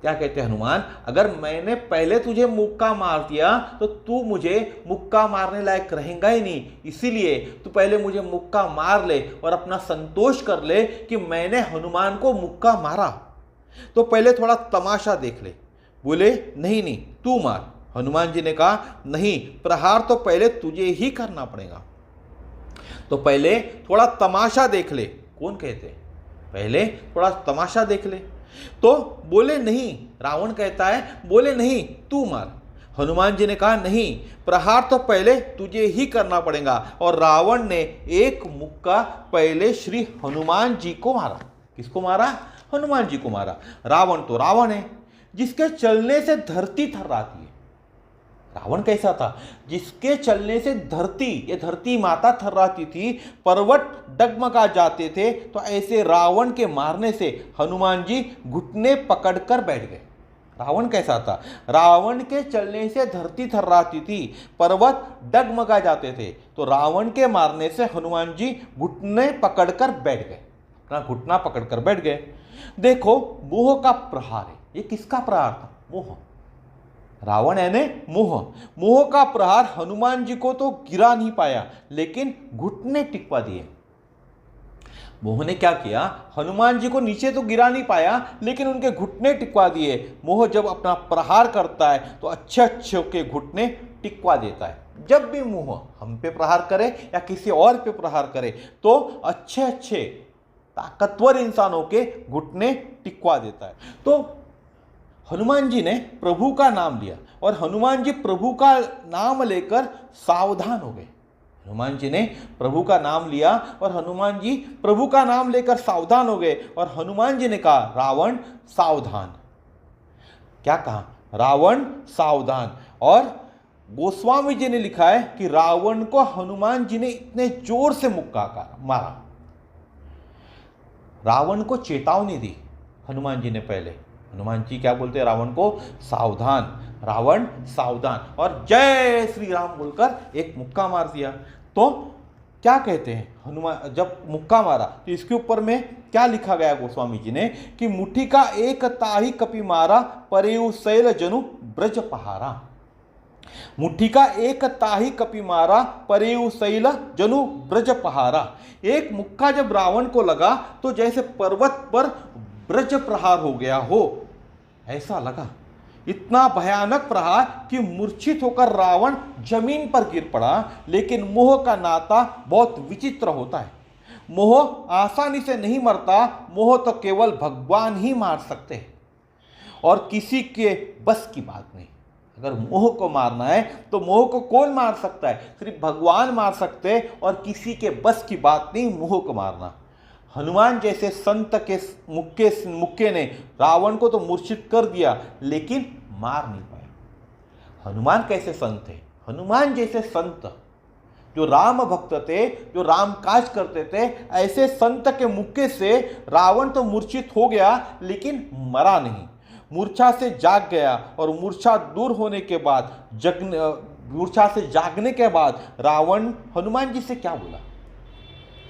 क्या कहते हैं हनुमान? अगर मैंने पहले तुझे मुक्का मार दिया तो तू मुझे मुक्का मारने लायक रहेगा ही नहीं। इसीलिए तू पहले मुझे मुक्का मार ले और अपना संतोष कर ले कि मैंने हनुमान को मुक्का मारा। तो पहले थोड़ा तमाशा देख ले। बोले नहीं नहीं, तू मार। हनुमान जी ने कहा नहीं, प्रहार तो पहले तुझे ही करना पड़ेगा। तो पहले थोड़ा तमाशा देख ले। कौन कहते? पहले थोड़ा तमाशा देख ले। तो बोले नहीं, रावण कहता है बोले नहीं, तू मार। हनुमान जी ने कहा नहीं, प्रहार तो पहले तुझे ही करना पड़ेगा। और रावण ने एक मुक्का पहले श्री हनुमान जी को मारा। किसको मारा? हनुमान जी को मारा। रावण तो रावण है, जिसके चलने से धरती थर्राती है। रावण कैसा था? जिसके चलने से ये धरती माता थर्राती थी, पर्वत डगमगा जाते थे। तो ऐसे रावण के मारने से हनुमान जी घुटने पकड़कर बैठ गए। रावण कैसा था? रावण के चलने से धरती थर्राती थी, पर्वत डगमगा जाते थे। तो रावण के मारने से हनुमान जी घुटने पकड़कर बैठ गए, अपना घुटना पकड़कर बैठ गए। देखो मोह का प्रहार है। ये किसका प्रहार था? मोह। रावण यानी मोह का प्रहार हनुमान जी को तो गिरा नहीं पाया, लेकिन घुटने टिकवा दिए। मोह ने क्या किया? हनुमान जी को नीचे तो गिरा नहीं पाया, लेकिन उनके घुटने टिकवा दिए। मोह जब अपना प्रहार करता है तो अच्छे अच्छे के घुटने टिकवा देता है। जब भी मोह हम पे प्रहार करे या किसी और पे प्रहार करे तो अच्छे अच्छे ताकतवर इंसानों के घुटने टिकवा देता है। तो हनुमान जी ने प्रभु का नाम लिया और हनुमान जी प्रभु का नाम लेकर सावधान हो गए। हनुमान जी ने प्रभु का नाम लिया और हनुमान जी प्रभु का नाम लेकर सावधान हो गए। और हनुमान जी ने कहा रावण सावधान। क्या कहा? रावण सावधान। और गोस्वामी जी ने लिखा है कि रावण को हनुमान जी ने इतने जोर से मुक्का मारा, रावण को चेतावनी दी। हनुमान जी ने पहले। हनुमान जी क्या बोलते हैं रावण को? सावधान रावण सावधान, और जय श्री राम बोलकर एक मुक्का मार दिया। तो क्या कहते हैं हनुमान जब मुक्का मारा तो इसके ऊपर में क्या लिखा गया गोस्वामी जी ने कि मुट्ठी का एक ताही कपि मारा, परेउ शैल जनु ब्रज पहारा। मुट्ठी का एक ताही कपि मारा, परेउ शैल जनु ब्रज पहारा। एक मुक्का जब रावण को लगा तो जैसे पर्वत पर ब्रज प्रहार हो गया हो, ऐसा लगा। इतना भयानक प्रहार कि मूर्छित होकर रावण जमीन पर गिर पड़ा। लेकिन मोह का नाता बहुत विचित्र होता है। मोह आसानी से नहीं मरता, मोह तो केवल भगवान ही मार सकते हैं और किसी के बस की बात नहीं। अगर मोह को मारना है तो मोह को कौन मार सकता है? सिर्फ भगवान मार सकते हैं और किसी के बस की बात नहीं मोह को मारना। हनुमान जैसे संत के मुक्के ने रावण को तो मूर्छित कर दिया लेकिन मार नहीं पाया। हनुमान कैसे संत थे? हनुमान जैसे संत जो राम भक्त थे, जो राम काज करते थे, ऐसे संत के मुक्के से रावण तो मूर्छित हो गया लेकिन मरा नहीं। मूर्छा से जाग गया और मूर्छा दूर होने के बाद मूर्छा से जागने के बाद रावण हनुमान जी से क्या बोला?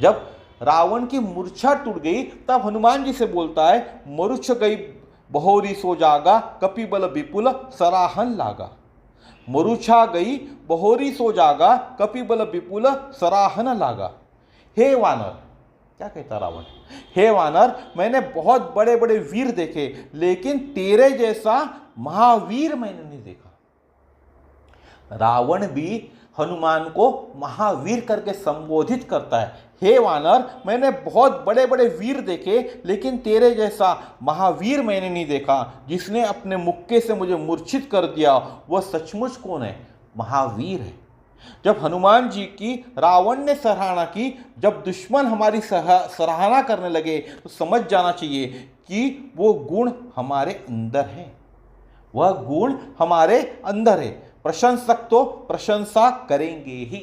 जब रावण की मूर्छा टूट गई तब हनुमान जी से बोलता है, मरुच्छ गई बहोरी सो जागा, कपिबल विपुल सराहन लागा। मरुछा गई बहोरी सो जागा, कपिबल विपुल सराहन लागा। हे वानर, क्या कहता रावण? हे वानर, मैंने बहुत बड़े बड़े वीर देखे लेकिन तेरे जैसा महावीर मैंने नहीं देखा। रावण भी हनुमान को महावीर करके संबोधित करता है। हे वानर, मैंने बहुत बड़े बड़े वीर देखे लेकिन तेरे जैसा महावीर मैंने नहीं देखा। जिसने अपने मुक्के से मुझे मूर्छित कर दिया वह सचमुच कौन है? महावीर है। जब हनुमान जी की रावण ने सराहना की, जब दुश्मन हमारी सराहना करने लगे तो समझ जाना चाहिए कि वो गुण हमारे अंदर है, वह गुण हमारे अंदर है। प्रशंसक तो प्रशंसा करेंगे ही।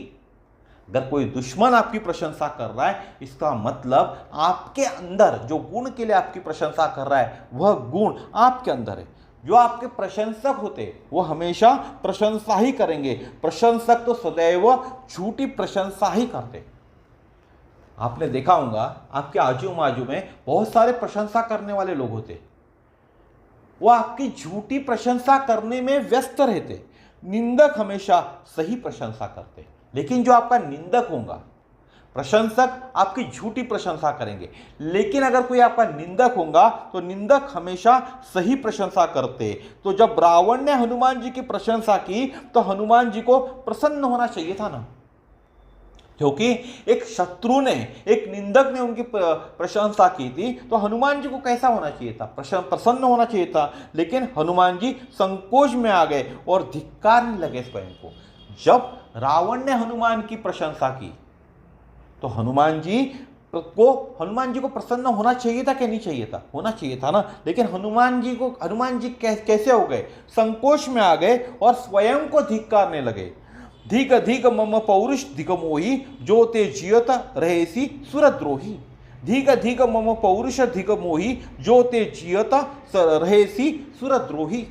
अगर कोई दुश्मन आपकी प्रशंसा कर रहा है इसका मतलब आपके अंदर जो गुण के लिए आपकी प्रशंसा कर रहा है वह गुण आपके अंदर है। जो आपके प्रशंसक होते वो हमेशा प्रशंसा ही करेंगे। प्रशंसक तो सदैव झूठी प्रशंसा ही करते। आपने देखा होगा आपके आजू बाजू में बहुत सारे प्रशंसा करने वाले लोग होते, वो आपकी झूठी प्रशंसा करने में व्यस्त रहते। निंदक हमेशा सही प्रशंसा करते, लेकिन जो आपका निंदक होगा, प्रशंसक आपकी झूठी प्रशंसा करेंगे। लेकिन अगर कोई आपका निंदक होगा तो निंदक हमेशा सही प्रशंसा करते। तो जब रावण ने हनुमान जी की प्रशंसा की तो हनुमान जी को प्रसन्न होना चाहिए था ना, क्योंकि एक शत्रु ने, एक निंदक ने उनकी प्रशंसा की थी, तो हनुमान जी को कैसा होना चाहिए था? प्रसन्न होना चाहिए था। लेकिन हनुमान जी संकोच में आ गए और धिक्कारने लगे स्वयं को। जब रावण ने हनुमान की प्रशंसा की तो हनुमान जी को प्रसन्न होना चाहिए था कि नहीं चाहिए था? होना चाहिए था ना। लेकिन हनुमान जी कैसे हो गए? संकोच में आ गए और स्वयं को धिक्कारने लगे। धिक धिक मम पौरुष धिक मोही, जो ते जियत रहेसी सुरद्रोही। धिक धिक मम पौरुष धिक मोही, जो ते जियत रहेसी सुरद्रोही।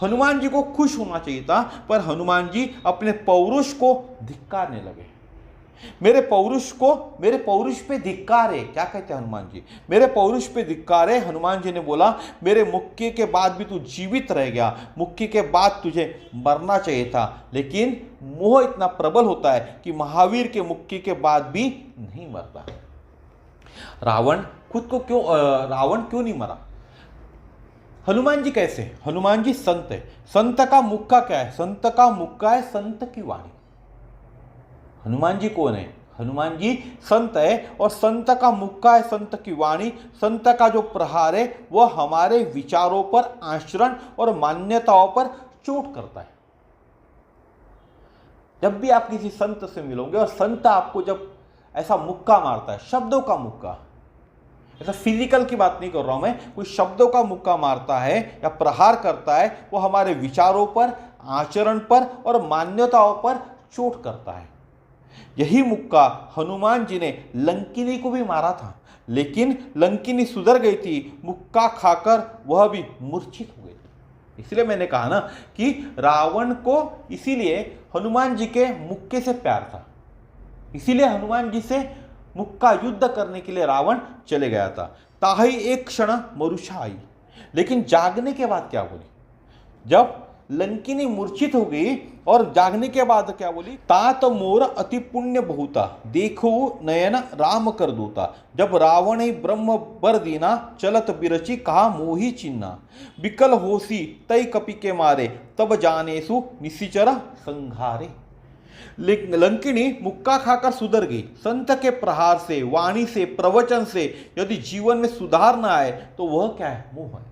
हनुमान जी को खुश होना चाहिए था, पर हनुमान जी अपने पौरुष को धिक्कारने लगे। मेरे पौरुष पे धिक्कार है। क्या कहते हैं हनुमान जी? मेरे पौरुष पे धिक्कार है। हनुमान जी ने बोला, मेरे मुक्के के बाद भी तू जीवित रह गया, मुक्के के बाद तुझे मरना चाहिए था। लेकिन मोह इतना प्रबल होता है कि महावीर के मुक्के के बाद भी नहीं मरता। रावण क्यों नहीं मरा? हनुमान जी कैसे? हनुमान जी संत है। संत का मुक्का क्या है? संत का मुक्का है संत की वाणी। हनुमान जी कौन है? हनुमान जी संत है और संत का मुक्का है संत की वाणी। संत का जो प्रहार है वह हमारे विचारों पर, आचरण और मान्यताओं पर चोट करता है। जब भी आप किसी संत से मिलोगे और संत आपको जब ऐसा मुक्का मारता है, शब्दों का मुक्का, ऐसा फिजिकल की बात नहीं कर रहा हूं मैं, कोई शब्दों का मुक्का मारता है या प्रहार करता है, वो हमारे विचारों पर, आचरण पर और मान्यताओं पर चोट करता है। यही मुक्का हनुमान जी ने लंकिनी को भी मारा था, लेकिन लंकिनी सुधर गई थी, मुक्का खाकर वह भी मूर्छित हो गई थी। इसलिए मैंने कहा ना कि रावण को इसीलिए हनुमान जी के मुक्के से प्यार था, इसीलिए हनुमान जी से मुक्का युद्ध करने के लिए रावण चले गया था। ताही एक क्षण मरुषा आई, लेकिन जागने के बाद क्या बोली? जब लंकिनी मूर्छित हो गई और जागने के बाद क्या बोली? तात मोर अति पुण्य बहुता, देखो नयन राम कर दूता। जब रावण ही ब्रह्म बर दीना, चलत बिरची कहा मोही चिन्ना। बिकल होसी तय कपि के मारे, तब जानेसु निशिचर संघारे। लंकिनी मुक्का खाकर सुधर गई। संत के प्रहार से, वाणी से, प्रवचन से यदि जीवन में सुधार ना आए तो वह क्या है? मोह है।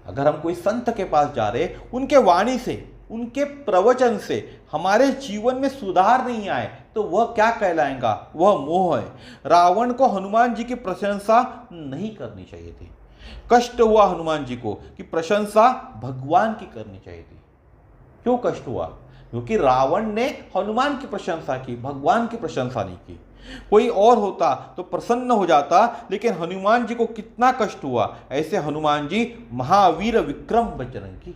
अगर हम कोई संत के पास जा रहे, उनके वाणी से, उनके प्रवचन से हमारे जीवन में सुधार नहीं आए तो वह क्या कहलाएगा? वह मोह है। रावण को हनुमान जी की प्रशंसा नहीं करनी चाहिए थी। कष्ट हुआ हनुमान जी को कि प्रशंसा भगवान की करनी चाहिए थी। क्यों कष्ट हुआ? क्योंकि रावण ने हनुमान की प्रशंसा की, भगवान की प्रशंसा नहीं की। कोई और होता तो प्रसन्न हो जाता, लेकिन हनुमान जी को कितना कष्ट हुआ। ऐसे हनुमान जी महावीर विक्रम बजरंगी,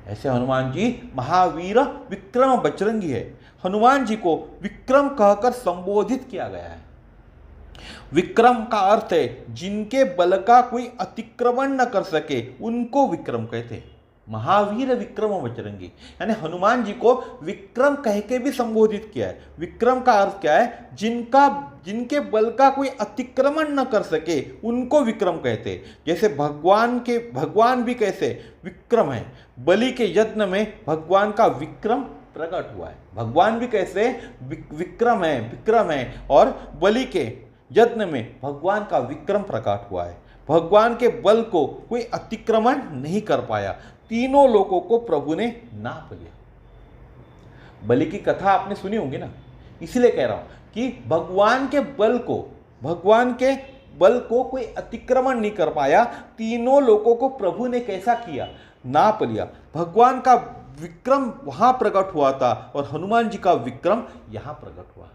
ऐसे हनुमान जी महावीर विक्रम बजरंगी है। हनुमान जी को विक्रम कहकर संबोधित किया गया है। विक्रम का अर्थ है जिनके बल का कोई अतिक्रमण न कर सके, उनको विक्रम कहते हैं। महावीर विक्रम बजरंगी, यानी हनुमान जी को विक्रम कह के भी संबोधित किया है। विक्रम का अर्थ क्या है? जिनके बल का कोई अतिक्रमण न कर सके, उनको विक्रम कहते हैं। जैसे भगवान भी कैसे विक्रम है, बलि के यज्ञ में भगवान का विक्रम प्रकट हुआ है। भगवान भी कैसे विक्रम है और बलि के यज्ञ में भगवान का विक्रम प्रकट हुआ है। भगवान के बल को कोई अतिक्रमण नहीं कर पाया। तीनों लोगों को प्रभु ने नाप लिया। बलि की कथा आपने सुनी होगी ना, इसलिए कह रहा हूं कि भगवान के बल को कोई अतिक्रमण नहीं कर पाया। तीनों लोगों को प्रभु ने कैसा किया? नाप लिया। भगवान का विक्रम वहां प्रकट हुआ था और हनुमान जी का विक्रम यहां प्रकट हुआ।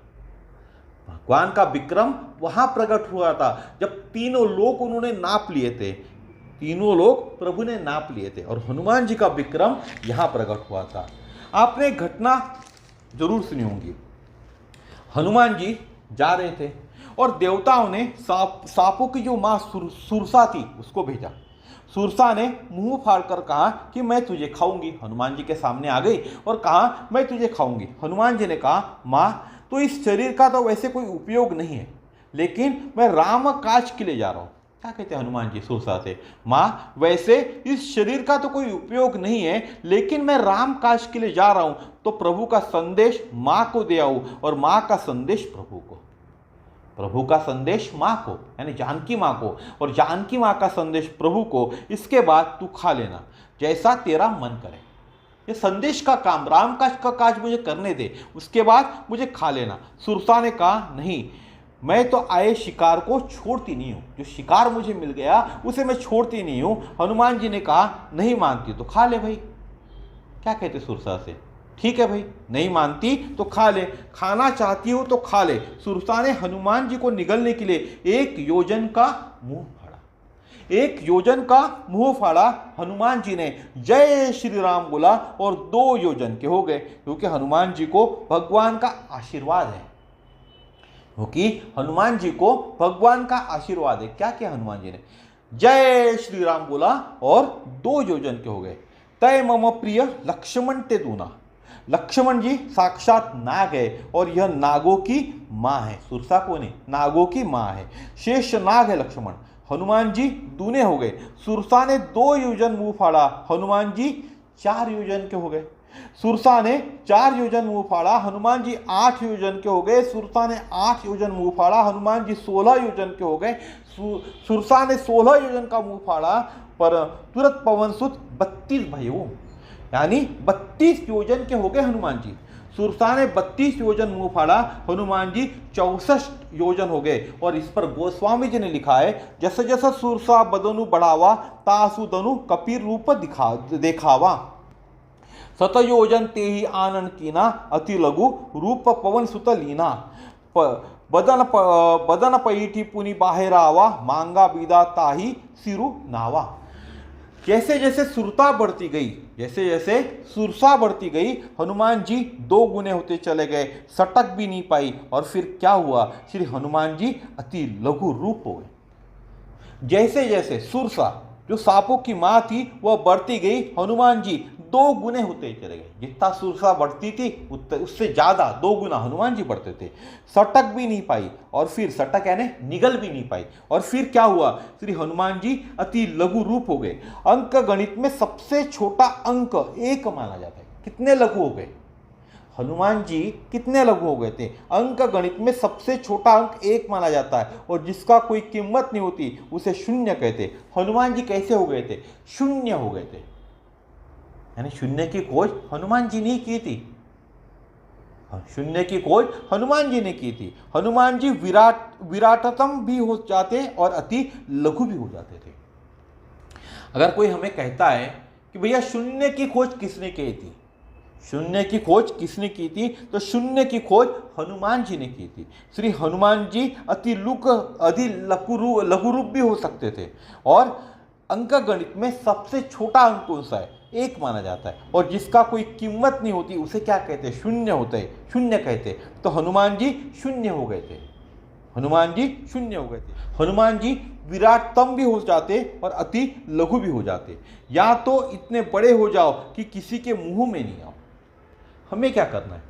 भगवान का विक्रम वहां प्रकट हुआ था जब तीनों लोग उन्होंने नाप लिए थे, तीनों लोग प्रभु ने नाप लिए थे, और हनुमान जी का विक्रम यहां प्रकट हुआ था। आपने एक घटना जरूर सुनी होगी। हनुमान जी जा रहे थे और देवताओं ने सांपों की जो मां सुरसा थी उसको भेजा। सुरसा ने मुंह फाड़कर कहा कि मैं तुझे खाऊंगी। हनुमान जी के सामने आ गई और कहा मैं तुझे खाऊंगी। हनुमान जी ने कहा मां, तो इस शरीर का तो वैसे कोई उपयोग नहीं है, लेकिन मैं राम काज के लिए जा रहा हूं। क्या कहते हैं हनुमान जी सुरसा से? माँ, वैसे इस शरीर का तो कोई उपयोग नहीं है, लेकिन मैं राम काज के लिए जा रहा हूं, तो प्रभु का संदेश माँ को दे आऊं और माँ का संदेश प्रभु को, प्रभु का संदेश माँ को यानी जानकी माँ को, और जानकी माँ का संदेश प्रभु को। इसके बाद तू खा लेना जैसा तेरा मन करे। ये संदेश का काम, राम काज का काज मुझे करने दे, उसके बाद मुझे खा लेना। सुरसा ने कहा नहीं, मैं तो आए शिकार को छोड़ती नहीं हूँ, जो शिकार मुझे मिल गया उसे मैं छोड़ती नहीं हूँ। हनुमान जी ने कहा नहीं मानती तो खा ले भाई। क्या कहते सुरसा से? ठीक है भाई, नहीं मानती तो खा ले, खाना चाहती हो तो खा ले। सुरसा ने हनुमान जी को निगलने के लिए 1 योजन का मुंह फाड़ा। 1 योजन का मुंह फाड़ा। हनुमान जी ने जय श्री राम बोला और 2 योजन के हो गए, क्योंकि हनुमान जी को भगवान का आशीर्वाद है, क्योंकि हनुमान जी को भगवान का आशीर्वाद है। क्या किया हनुमान जी ने? जय श्री राम बोला और 2 योजन के हो गए। तय मम प्रिय लक्ष्मण ते दूना। लक्ष्मण जी साक्षात नाग है और यह नागों की मां है। सुरसा को नहीं, नागों की मां है। शेष नाग है लक्ष्मण। हनुमान जी दूने हो गए। सुरसा ने 2 योजन मुंह फाड़ा, हनुमान जी 4 योजन के हो गए। सुरसा ने 4 योजन मुंह फाड़ा, हनुमान जी 8 योजन के हो गए। सुरसा ने 8 योजन मुंह फाड़ा, हनुमान जी 16 योजन के हो गए। सुरसा ने 16 योजन का मुंह फाड़ा, पर तुरंत पवन सुत 32 भयो, यानी 32 योजन के हो गए हनुमान जी। सुरसा ने 32 योजन मुंह फाड़ा, हनुमान जी 64 योजन हो गए। और इस पर गोस्वामी जी ने लिखा है, जैसे जैसा सुरसा बदनु बढ़ावा, तासु दनु कपीर रूप दिखावा। सतयोजन ते ही आनंद कीना, अति लघु रूप पवन सुत लीना। बदन पैठी पुनि बाहेर आवा, मांगा बिदा ताही सिरु नावा। जैसे जैसे सुरता बढ़ती गई, जैसे जैसे सुरसा बढ़ती गई, हनुमान जी 2 गुने होते चले गए, सटक भी नहीं पाई। और फिर क्या हुआ, श्री हनुमान जी अति लघु रूप हो गए। जैसे जैसे सुरसा जो सांपों की माँ थी वह बढ़ती गई, हनुमान जी 2 गुने होते चले गए। जितना सुरसा बढ़ती थी उससे ज़्यादा 2 गुना हनुमान जी बढ़ते थे। सटक भी नहीं पाई, और फिर सटक यानी निगल भी नहीं पाई। और फिर क्या हुआ, श्री हनुमान जी अति लघु रूप हो गए। अंक गणित में सबसे छोटा अंक 1 माना जाता है। कितने लघु हो गए हनुमान जी, कितने लघु हो गए थे। अंक गणित में सबसे छोटा अंक 1 माना जाता है, और जिसका कोई कीमत नहीं होती उसे शून्य कहते। हनुमान जी कैसे हो गए थे, शून्य हो गए थे। यानी शून्य की खोज हनुमान जी ने की थी। शून्य की खोज हनुमान जी ने की थी। हनुमान जी विराटतम भी हो जाते और अति लघु भी हो जाते थे। अगर कोई हमें कहता है कि भैया शून्य की खोज किसने की थी, शून्य की खोज किसने की थी, तो शून्य की खोज हनुमान जी ने की थी। श्री हनुमान जी अति लघु रूप भी हो सकते थे। और अंक गणित में सबसे छोटा अंक कौन सा है, 1 माना जाता है, और जिसका कोई कीमत नहीं होती उसे क्या कहते हैं, शून्य होते हैं, शून्य कहते। तो हनुमान जी शून्य हो गए थे, हनुमान जी शून्य हो गए थे। हनुमान जी विराटतम भी हो जाते और अति लघु भी हो जाते। या तो इतने बड़े हो जाओ कि किसी के मुंह में नहीं आओ। हमें क्या करना है,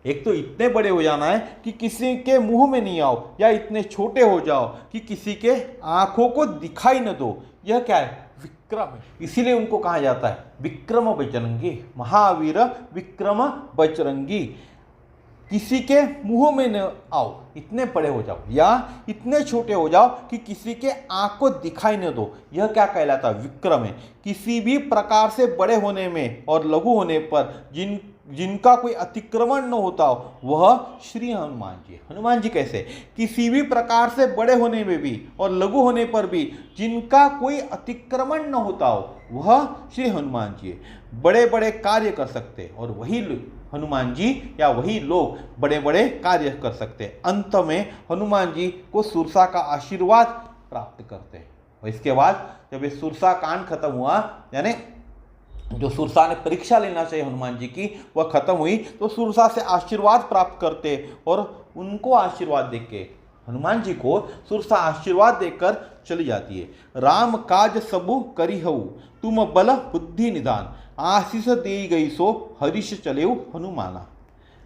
एक तो इतने बड़े हो जाना है कि किसी के मुंह में नहीं आओ, या इतने छोटे हो जाओ कि किसी के आंखों को दिखाई न दो। यह क्या है, विक्रम है। इसीलिए उनको कहा जाता है विक्रम बजरंगी, महावीर विक्रम बजरंगी। किसी के मुंह में न आओ, इतने बड़े हो जाओ, या इतने छोटे हो जाओ कि किसी के आंख को दिखाई न दो। यह क्या कहलाता है, विक्रम है। किसी भी प्रकार से बड़े होने में और लघु होने पर जिनका कोई अतिक्रमण न होता हो वह श्री हनुमान जी। हनुमान जी कैसे, किसी भी प्रकार से बड़े होने में भी और लघु होने पर भी जिनका कोई अतिक्रमण न होता हो वह श्री हनुमान जी। बड़े बड़े कार्य कर सकते और वही हनुमान जी या वही लोग बड़े बड़े कार्य कर सकते। अंत में हनुमान जी को सुरसा का आशीर्वाद प्राप्त करते हैं। और इसके बाद जब ये सुरसा कांड खत्म हुआ, यानी जो सुरसा ने परीक्षा लेना चाहिए हनुमान जी की वह खत्म हुई, तो सुरसा से आशीर्वाद प्राप्त करते। और उनको आशीर्वाद देके हनुमान जी को सुरसा आशीर्वाद देकर चली जाती है। राम काज सबु करी हऊ, तुम बल बुद्धि निदान, आशीष दे गई सो हरीश चलेऊ हनुमाना।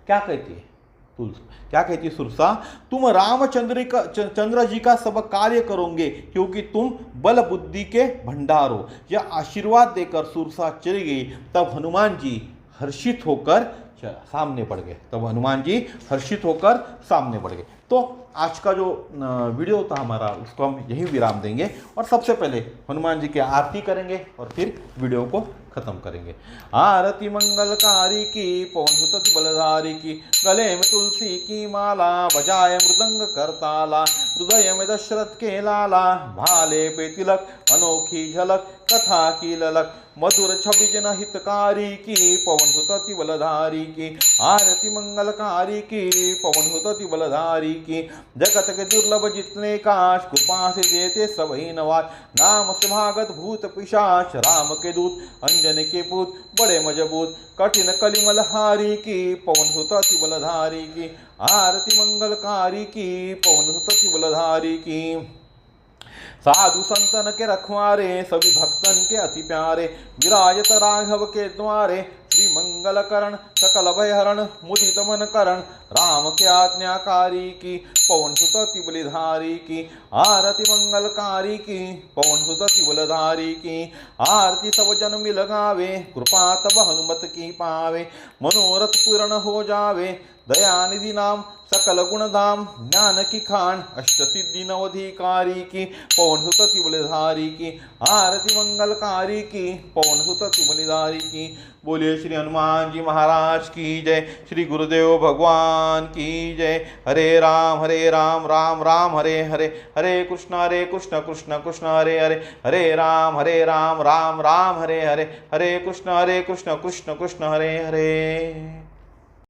क्या कहती है क्या कहती है सुरसा, तुम चंद्र जी का सब कार्य करोगे क्योंकि तुम बल बुद्धि के भंडार हो। यह आशीर्वाद देकर सुरसा चली गई। तब हनुमान जी हर्षित होकर सामने बढ़ गए, तब हनुमान जी हर्षित होकर सामने बढ़ गए। तो आज का जो वीडियो था हमारा उसको हम यही विराम देंगे, और सबसे पहले हनुमान जी की आरती करेंगे और फिर वीडियो को खत्म करेंगे। आरती मंगलकारी की, पवन सुत बलधारी की, गले में तुलसी की माला, बजाए मृदंग करताला, हृदय में दशरथ के लाला, भाले पे तिलक अनोखी झलक, कथा की ललक, मधुर छवि जन हितकारी की, पवन सुत बलधारी की। आरती मंगलकारी की, पवन सुत बलधारी की, जगत के दुर्लभ जितने काश, कृपा से देते सबही नवाज, नाम से भागत भूत पिशाच, राम के दूत अंजन के पूत, बड़े मजबूत कठिन कलिमल हारी की, पवन सुत बलधारी की। आरती मंगलकारी की, पवन सुत बलधारी की। साधु संतन के रखवारे, सभी भक्तन के अति प्यारे, विराजत राघव के द्वारे, श्री मंगल करण सकल भयहरण, मुदित मन करण, राम के आज्ञाकारी की, पवन सुत बलिधारी की। आरती मंगलकारी की, पवन सुत बलधारी की। आरती सब जन मिल गावे, कृपा तब हनुमत की पावे, मनोरथ पूर्ण हो जावे, दयानिधि नाम सकल गुण धाम, ज्ञान की खान अष्ट सिद्धि नवधिकारी की, पवन सुत बलिधारी की। आरती मंगलकारी की, पवन सुत बलिधारी की। बोलिए श्री हनुमान जी महाराज महाराज की जय। श्री गुरुदेव भगवान की जय। हरे राम राम राम हरे हरे, हरे कृष्ण कृष्ण कृष्ण हरे हरे, हरे राम राम राम हरे हरे, हरे कृष्ण कृष्ण कृष्ण हरे हरे।